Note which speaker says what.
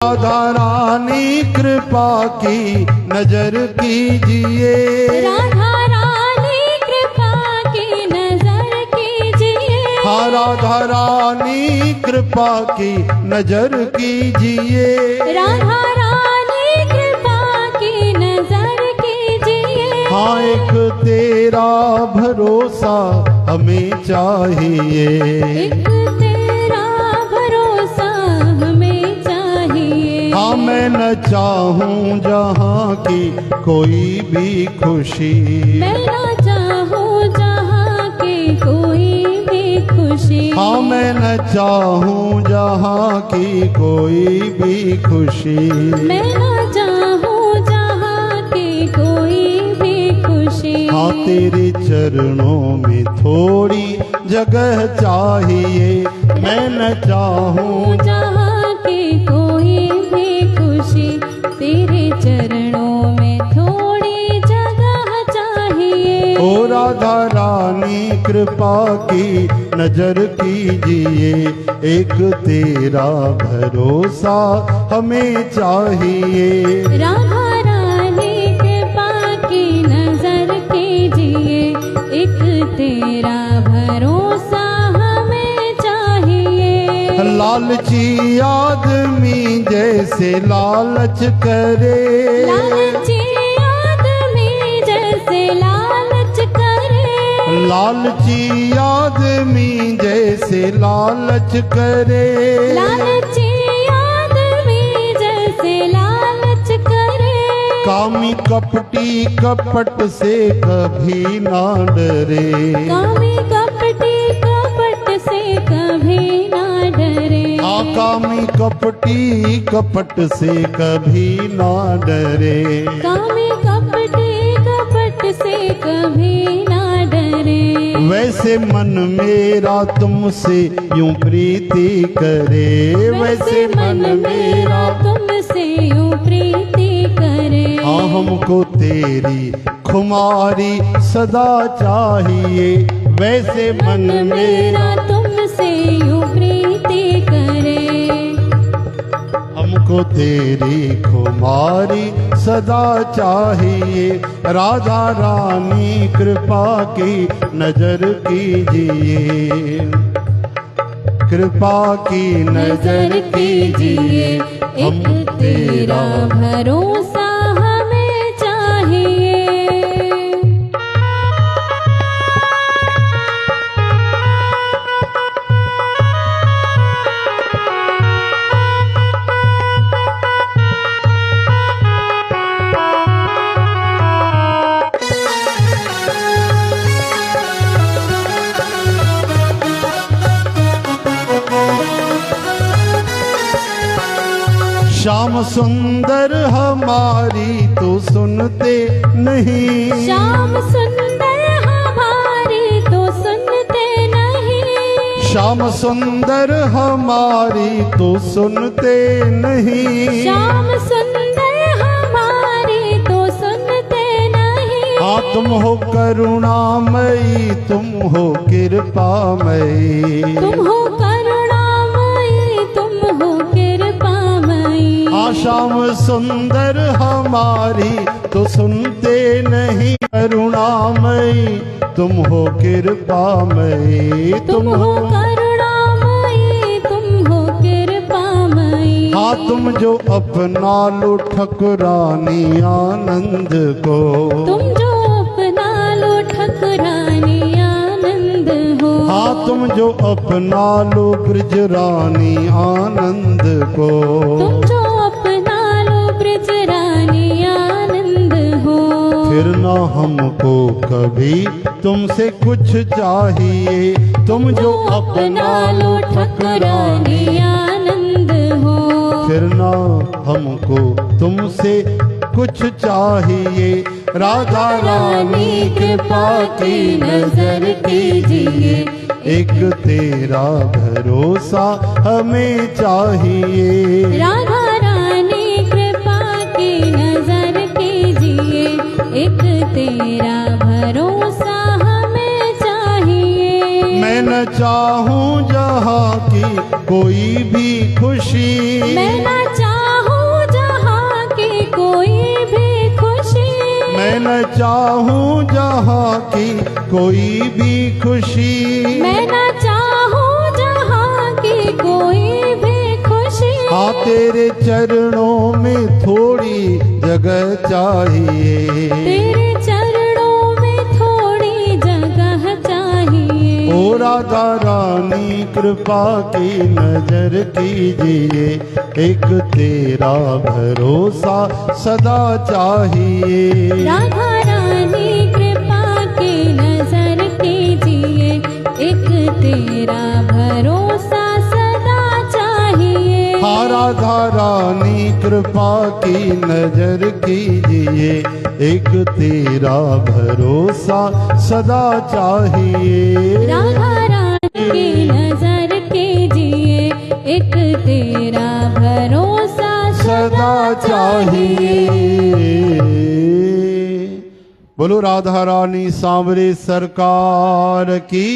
Speaker 1: राधा रानी कृपा की नजर कीजिए,
Speaker 2: राधा रानी कृपा की नजर कीजिए,
Speaker 1: हाँ राधा रानी कृपा की नजर कीजिए,
Speaker 2: राधा रानी कृपा की नजर कीजिए।
Speaker 1: हाँ एक तेरा भरोसा हमें चाहिए,
Speaker 2: एक तेरा भरोसा हमें चाहिए।
Speaker 1: हाँ मैं न चाहूं जहाँ की कोई भी खुशी,
Speaker 2: मैं ना चाहूं जहाँ की कोई भी खुशी,
Speaker 1: हाँ मैं न चाहूं जहाँ की कोई भी खुशी,
Speaker 2: मैं ना चाहूं जहाँ की कोई भी खुशी।
Speaker 1: हाँ तेरे चरणों में थोड़ी जगह चाहिए, मैं न चाहूं
Speaker 2: जहाँ की कोई भी खुशी, तेरे चरणों में थोड़ी जगह चाहिए।
Speaker 1: ओ राधा रानी कृपा की नजर कीजिए, एक तेरा भरोसा हमें चाहिए,
Speaker 2: राधा रानी कृपा की नजर कीजिए, एक तेरा भरोसा हमें चाहिए।
Speaker 1: लालची आदमी जैसे लालच करे,
Speaker 2: लालची आदमी जैसे लालच करे,
Speaker 1: लालची आदमी जैसे लालच करे,
Speaker 2: लालची आदमी जैसे लालच करे,
Speaker 1: कामी कपटी कपट से कभी ना डरे,
Speaker 2: कामी कपटी कपट से कभी ना डरे,
Speaker 1: कामी कपटी कपट से कभी ना डरे,
Speaker 2: कामी कपटी कपट से कभी ना डरे।
Speaker 1: वैसे मन मेरा तुमसे यूं प्रीति करे, वैसे मन मेरा
Speaker 2: तुमसे यूं प्रीति करे,
Speaker 1: हाँ हमको तेरी खुमारी सदा चाहिए, वैसे मन मेरा
Speaker 2: तुमसे यूं प्रीति करे,
Speaker 1: हमको तेरी खुमारी सदा चाहिए, राधा रानी कृपा की नजर कीजिए, कृपा की नजर कीजिए,
Speaker 2: एक तेरा भरोसा हमें चाहिए।
Speaker 1: श्याम सुंदर हमारी तो सुनते नहीं,
Speaker 2: श्याम सुंदर हमारी तो सुनते नहीं,
Speaker 1: श्याम सुंदर हमारी तो सुनते नहीं,
Speaker 2: श्याम सुंदर हमारी तो सुनते नहीं।
Speaker 1: हाँ तुम हो करुणामयी, तुम हो कृपामयी,
Speaker 2: तुम हो करुणामयी, तुम हो कृपामयी।
Speaker 1: हाँ श्याम सुंदर हमारी तो सुनते नहीं, करुणामयी तुम हो कृपामयी,
Speaker 2: तुम हो करुणामयी, तुम हो कृपामयी।
Speaker 1: हाँ तुम जो अपना लो ठकुरानी आनंद को,
Speaker 2: तुम जो अपना लो ठकुरानी आनंद हो।
Speaker 1: हाँ तुम जो अपना लो ब्रजरानी आनंद को,
Speaker 2: तुम जो अपना लो ब्रजरानी आनंद हो।
Speaker 1: फिर ना हमको कभी तुमसे कुछ चाहिए, तुम जो अपना लो ठकुरानी,
Speaker 2: आनंद हो।
Speaker 1: फिर ना हमको तुमसे कुछ चाहिए, राधा रानी कृपा की नजर कीजिए, एक तेरा भरोसा हमें चाहिए,
Speaker 2: राधा रानी कृपा की नजर कीजिए, एक तेरा भरोसा हमें चाहिए।
Speaker 1: मैं न चाहूं जहाँ की कोई भी खुशी,
Speaker 2: मैं न चाहूं
Speaker 1: न चाहूं जहाँ की कोई भी खुशी,
Speaker 2: मैं न चाहूं जहाँ की कोई भी खुशी।
Speaker 1: हाँ तेरे चरणों में थोड़ी जगह चाहिए,
Speaker 2: तेरे चरणों में थोड़ी जगह चाहिए।
Speaker 1: ओ राधा रानी कृपा की नजर कीजिए, एक तेरा भरोसा सदा चाहिए।
Speaker 2: राधा रानी कृपा की नजर कीजिए, एक तेरा भरोसा सदा चाहिए।
Speaker 1: हाँ राधा रानी कृपा की नजर कीजिए, एक तेरा भरोसा सदा चाहिए।
Speaker 2: राधा रानी की नजर कीजिए, एक तेरा भरोसा
Speaker 1: सदा चाहिए। बोलो राधा रानी सांवरे सरकार की।